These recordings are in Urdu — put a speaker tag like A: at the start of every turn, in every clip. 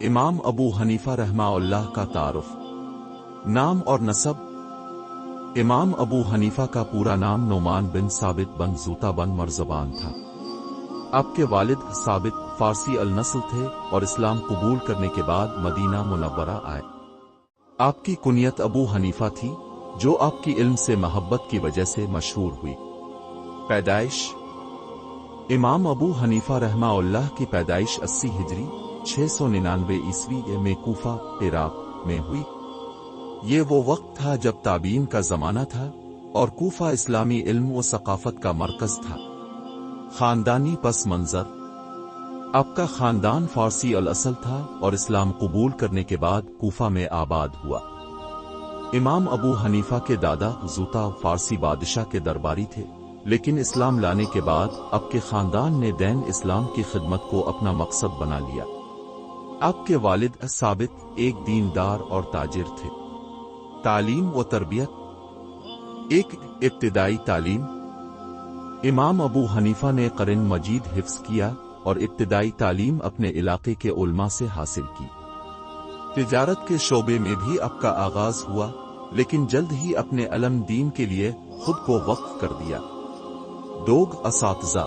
A: امام ابو حنیفہ رحمہ اللہ کا تعارف۔ نام اور نسب۔ امام ابو حنیفہ کا پورا نام نعمان بن ثابت بن زوطا بن مرزبان تھا۔ آپ کے والد ثابت فارسی النسل تھے اور اسلام قبول کرنے کے بعد مدینہ منورہ آئے۔ آپ کی کنیت ابو حنیفہ تھی، جو آپ کی علم سے محبت کی وجہ سے مشہور ہوئی۔ پیدائش۔ امام ابو حنیفہ رحمہ اللہ کی پیدائش 80 ہجری 699 عیسوی میں کوفہ عراق میں ہوئی۔ یہ وہ وقت تھا جب تابعین کا زمانہ تھا اور کوفہ اسلامی علم و ثقافت کا مرکز تھا۔ خاندانی پس منظر۔ آپ کا خاندان فارسی الاصل تھا اور اسلام قبول کرنے کے بعد کوفہ میں آباد ہوا۔ امام ابو حنیفہ کے دادا زوطا فارسی بادشاہ کے درباری تھے، لیکن اسلام لانے کے بعد آپ کے خاندان نے دین اسلام کی خدمت کو اپنا مقصد بنا لیا۔ آپ کے والد ثابت ایک دیندار اور تاجر تھے۔ تعلیم و تربیت۔ ایک ابتدائی تعلیم۔ امام ابو حنیفہ نے قرآن مجید حفظ کیا اور ابتدائی تعلیم اپنے علاقے کے علماء سے حاصل کی۔ تجارت کے شعبے میں بھی آپ کا آغاز ہوا، لیکن جلد ہی اپنے علم دین کے لیے خود کو وقف کر دیا۔ دوگ اساتذہ۔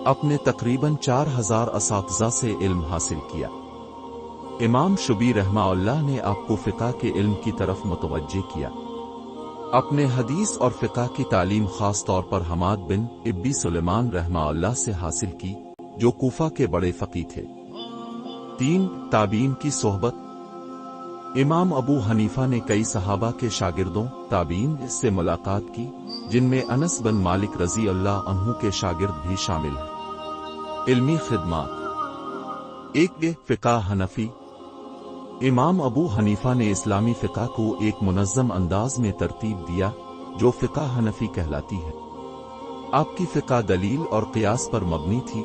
A: اپنے تقریباً 4000 اساتذہ سے علم حاصل کیا۔ امام شبی رحمہ اللہ نے آپ کو فقہ کے علم کی طرف متوجہ کیا۔ اپنے حدیث اور فقہ کی تعلیم خاص طور پر حماد بن ابی سلیمان رحمہ اللہ سے حاصل کی، جو کوفہ کے بڑے فقیہ تھے۔ 3 تابعین کی صحبت۔ امام ابو حنیفہ نے کئی صحابہ کے شاگردوں تابعین سے ملاقات کی، جن میں انس بن مالک رضی اللہ عنہ کے شاگرد بھی شامل ہیں۔ علمی خدمات۔ ایک فقہ حنفی۔ امام ابو حنیفہ نے اسلامی فقہ کو ایک منظم انداز میں ترتیب دیا، جو فقہ حنفی کہلاتی ہے۔ آپ کی فقہ دلیل اور قیاس پر مبنی تھی،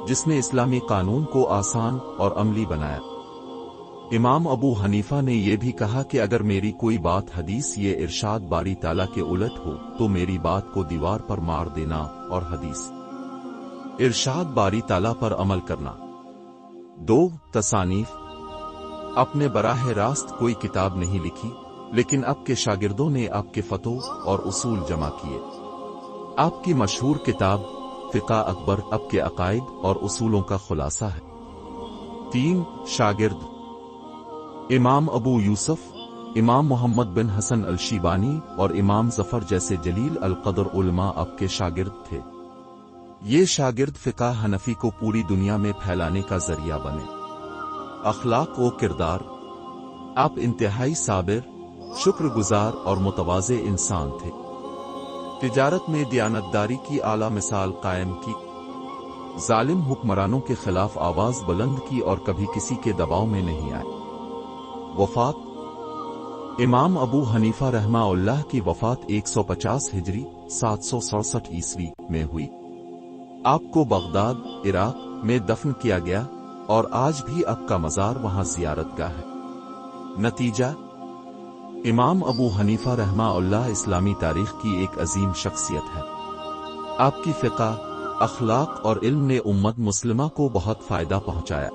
A: جس نے اسلامی قانون کو آسان اور عملی بنایا۔ امام ابو حنیفہ نے یہ بھی کہا کہ اگر میری کوئی بات حدیث یہ ارشاد باری تعالیٰ کے الٹ ہو تو میری بات کو دیوار پر مار دینا اور حدیث ارشاد باری تعالیٰ پر عمل کرنا۔ 2 تصانیف۔ اپنے براہ راست کوئی کتاب نہیں لکھی، لیکن آپ کے شاگردوں نے آپ کے فتوی اور اصول جمع کیے۔ آپ کی مشہور کتاب فقہ اکبر آپ کے عقائد اور اصولوں کا خلاصہ ہے۔ 3 شاگرد۔ امام ابو یوسف، امام محمد بن حسن الشیبانی اور امام ظفر جیسے جلیل القدر علماء آپ کے شاگرد تھے۔ یہ شاگرد فقہ حنفی کو پوری دنیا میں پھیلانے کا ذریعہ بنے۔ اخلاق و کردار۔ آپ انتہائی صابر، شکر گزار اور متواضع انسان تھے۔ تجارت میں دیانتداری کی اعلیٰ مثال قائم کی۔ ظالم حکمرانوں کے خلاف آواز بلند کی اور کبھی کسی کے دباؤ میں نہیں آئے۔ وفات۔ امام ابو حنیفہ رحمہ اللہ کی وفات 150 ہجری 767 عیسوی میں ہوئی۔ آپ کو بغداد عراق میں دفن کیا گیا اور آج بھی آپ کا مزار وہاں زیارت گاہ ہے۔ نتیجہ۔ امام ابو حنیفہ رحمہ اللہ اسلامی تاریخ کی ایک عظیم شخصیت ہے۔ آپ کی فقہ، اخلاق اور علم نے امت مسلمہ کو بہت فائدہ پہنچایا۔